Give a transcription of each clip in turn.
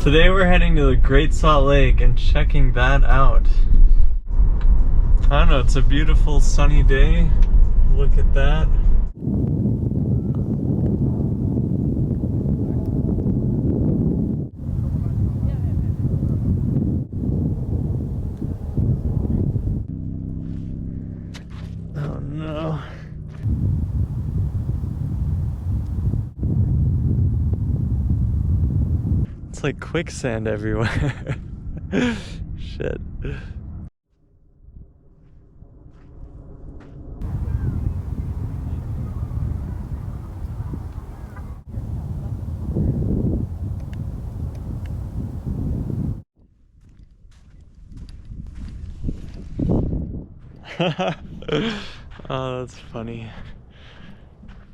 Today we're heading to the Great Salt Lake and checking that out. I don't know, it's a beautiful sunny day. Look at that. Oh no. It's like quicksand everywhere. Shit. Oh, that's funny.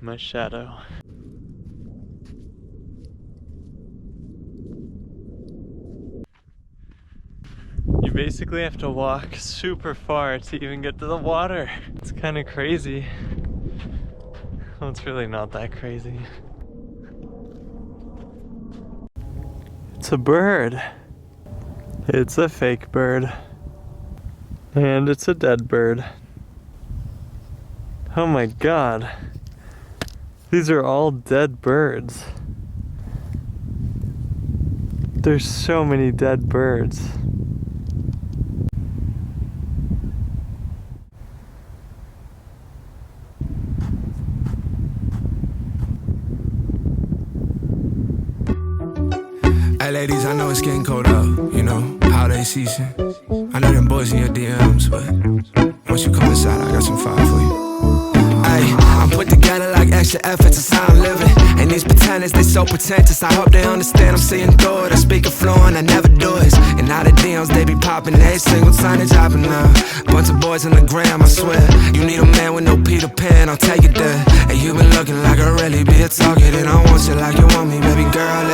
My shadow. You basically have to walk super far to even get to the water. It's kind of crazy. Well, it's really not that crazy. It's a bird. It's a fake bird. And it's a dead bird. Oh my god. These are all dead birds. There's so many dead birds. Hey ladies, I know it's getting cold out, you know, holiday season. I know them boys in your DMs, but once you come inside, I got some fire for you. Hey, I'm put together like extra effort, it's how I'm living. And these pretenders, they so pretentious. I hope they understand I'm seeing through it. I speak it fluent, I never do it. And now the DMs, they be popping, every single time they dropping now. Bunch of boys on the gram, I swear. You need a man with no Peter Pan, I'll take it there. And you been looking like I really be a target. And I want you like you want me, baby girl.